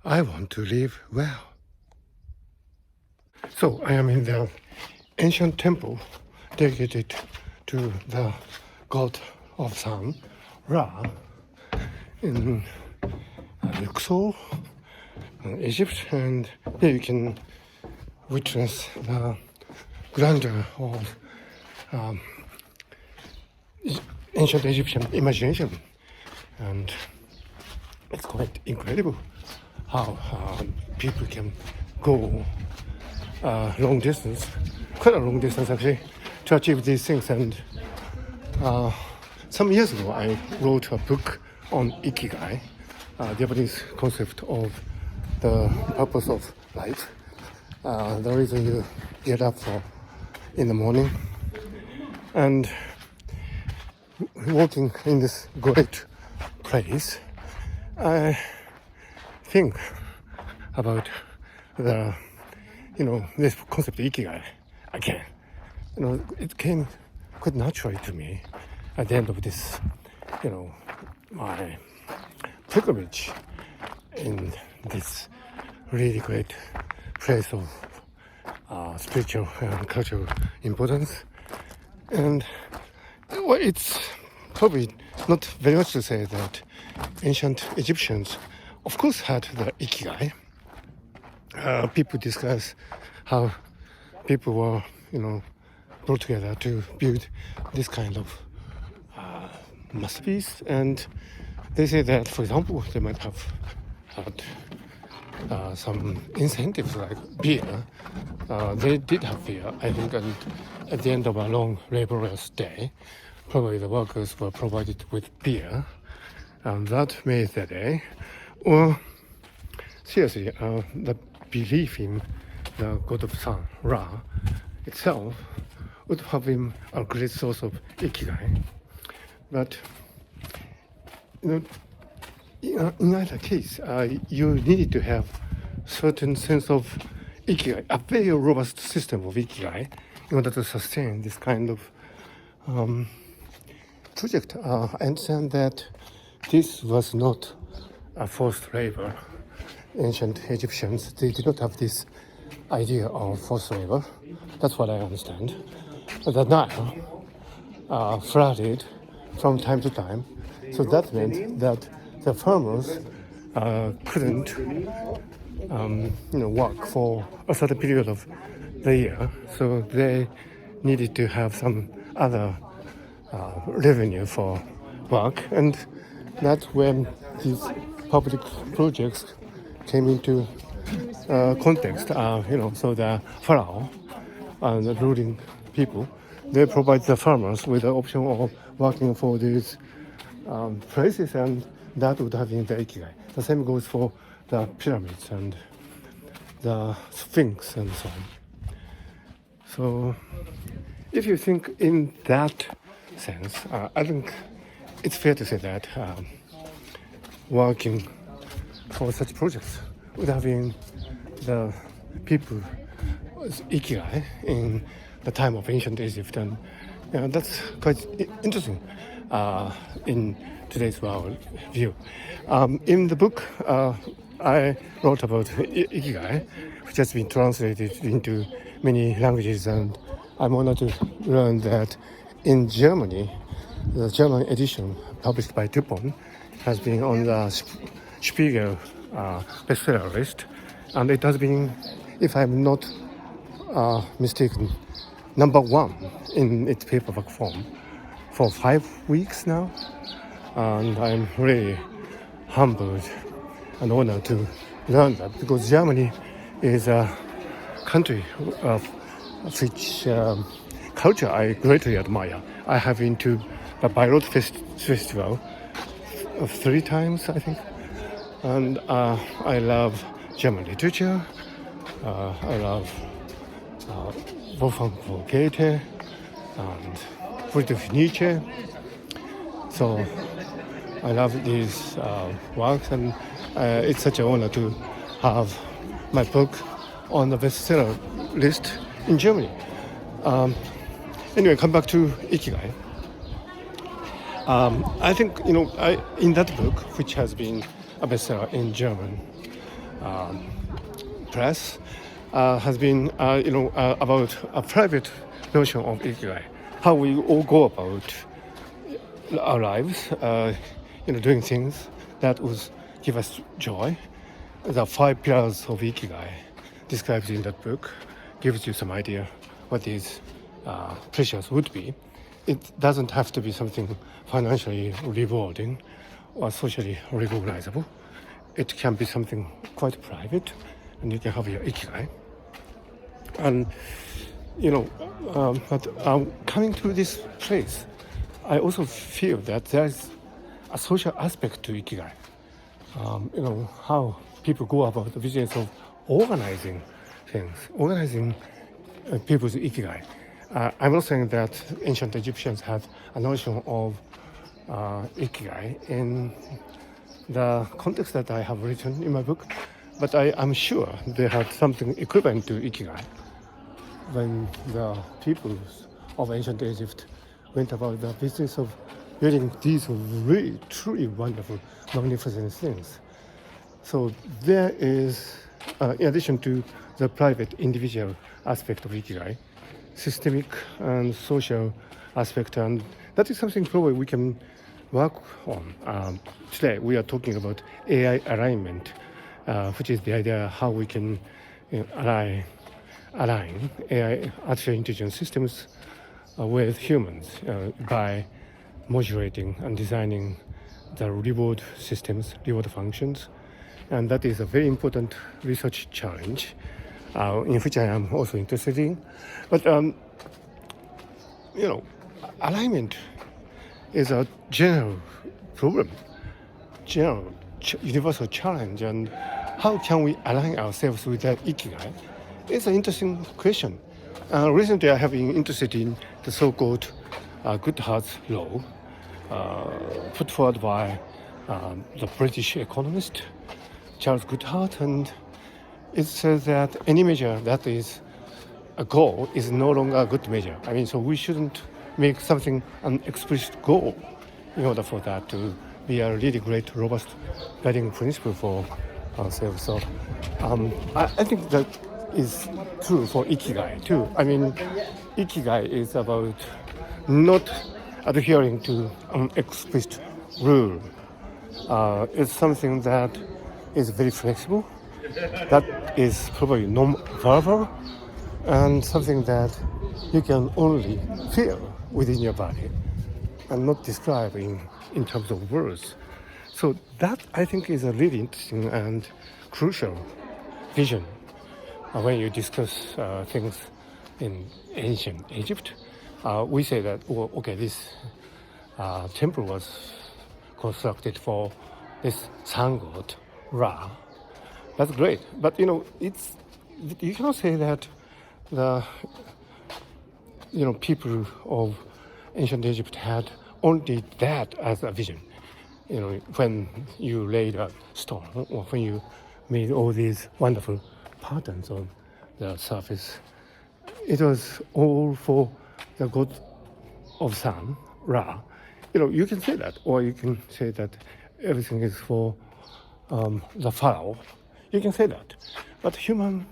I want to live well. So I am in the ancient temple dedicated to the god of sun, Ra, in Luxor, Egypt, and here you can witness the grandeur of ancient Egyptian imagination, and it's quite incredible how people can go long distance, quite a long distance actually, to achieve these things. And some years ago, I wrote a book on Ikigai, the Japanese concept of the purpose of life, the reason you get up for in the morning. And walking in this great place, I think about the, this concept of Ikigai again. It came quite naturally to me at the end of this, my pilgrimage in this really great place of spiritual and cultural importance. And it's probably not very much to say that ancient Egyptians, of course, had the Ikigai. People discuss how people were, brought together to build this kind of masterpiece. And they say that, for example, they might have had some incentives like beer. They did have beer, I think, and at the end of a long laborious day, probably the workers were provided with beer, and that made the day. Or seriously, the belief in the god of sun, Ra, itself would have been a great source of Ikigai. But in either case, you needed to have certain sense of Ikigai, a very robust system of Ikigai, in order to sustain this kind of project. I understand that this was not a forced labor. Ancient Egyptians, they did not have this idea of forced labor. That's what I understand. But the Nile flooded from time to time, so that meant that the farmers couldn't work for a certain period of the year, so they needed to have some other revenue for work, and that's when these public projects came into context. So the pharaoh and the ruling people, they provide the farmers with the option of working for these places, and that would have been the Ikigai. The same goes for the pyramids and the Sphinx and so on. So if you think in that sense, I think it's fair to say that working for such projects would have been the people's Ikigai in the time of ancient Egypt, and that's quite interesting in today's world view. In the book, I wrote about Ikigai, which has been translated into many languages, and I'm honored to learn that in Germany, the German edition published by Dupont has been on the Spiegel bestseller list, and it has been, if I'm not mistaken, number one in its paperback form for 5 weeks now. And I'm really humbled and honored to learn that, because Germany is a country of which culture I greatly admire. I have been to the Bayreuth Festival 3 times, I think, and I love German literature. I love Wolfgang von Goethe and Friedrich Nietzsche. So I love these works, and it's such an honor to have my book on the bestseller list in Germany. Anyway, come back to Ikigai. I think, in that book, which has been a bestseller in German press, has been, about a private notion of ikigai, how we all go about our lives, doing things that would give us joy. The 5 pillars of ikigai described in that book gives you some idea what these pleasures would be. It doesn't have to be something financially rewarding or socially recognizable. It can be something quite private, and you can have your ikigai. And but coming to this place, I also feel that there's a social aspect to ikigai. How people go about the business of organizing things, organizing people's ikigai. I'm not saying that ancient Egyptians had a notion of ikigai in the context that I have written in my book, but I'm sure they had something equivalent to ikigai when the peoples of ancient Egypt went about the business of building these really, truly wonderful, magnificent things. So there is, in addition to the private, individual aspect of ikigai, systemic and social aspect, and that is something probably we can work on. Today we are talking about AI alignment, which is the idea how we can align AI, artificial intelligence systems, with humans by modulating and designing the reward systems, reward functions. And that is a very important research challenge in which I am also interested in. But, alignment is a general problem, universal challenge. And how can we align ourselves with that ikigai? It's an interesting question. Recently, I have been interested in the so-called Goodhart's law, put forward by the British economist Charles Goodhart, and it says that any measure that is a goal is no longer a good measure. So we shouldn't make something an explicit goal in order for that to be a really great, robust guiding principle for ourselves. So I think that is true for ikigai too. Ikigai is about not adhering to an explicit rule. It's something that is very flexible, that is probably non-verbal, and something that you can only feel within your body and not describe in terms of words. So that, I think, is a really interesting and crucial vision when you discuss things in ancient Egypt. We say that, this temple was constructed for this sun god, Ra. That's great, but you cannot say that the people of ancient Egypt had only that as a vision. When you laid a stone or when you made all these wonderful patterns on the surface, it was all for the god of sun, Ra. You can say that, or you can say that everything is for the pharaoh. You can say that, but human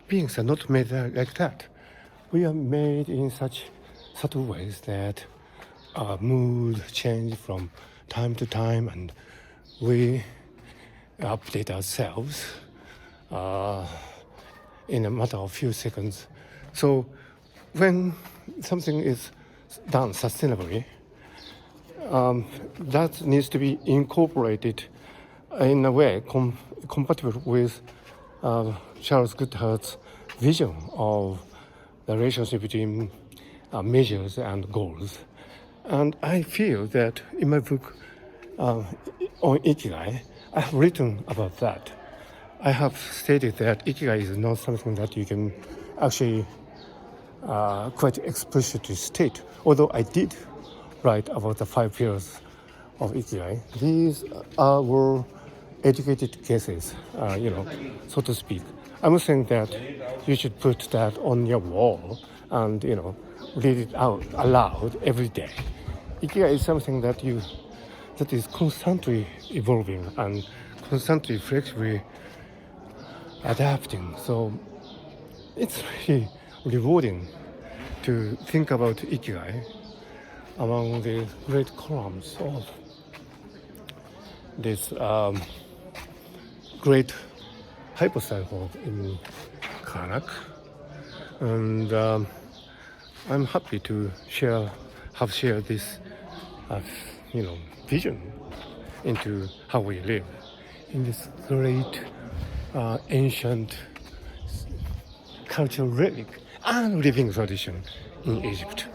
beings are not made like that. We are made in such subtle ways that our mood change from time to time, and we update ourselves in a matter of few seconds. So when something is done sustainably, that needs to be incorporated in a way compatible with Charles Goodhart's vision of the relationship between measures and goals. And I feel that in my book on Ikigai, I have written about that. I have stated that Ikigai is not something that you can actually quite explicitly state, although I did write about the 5 pillars of Ikigai. These were educated guesses, so to speak. I'm not saying that you should put that on your wall and, read it out aloud every day. Ikigai is something that is constantly evolving and constantly flexibly adapting. So it's really rewarding to think about Ikigai among the great columns of this great hypocycle in Karnak. And I'm happy to have shared this vision into how we live in this great ancient cultural relic and living tradition in Egypt.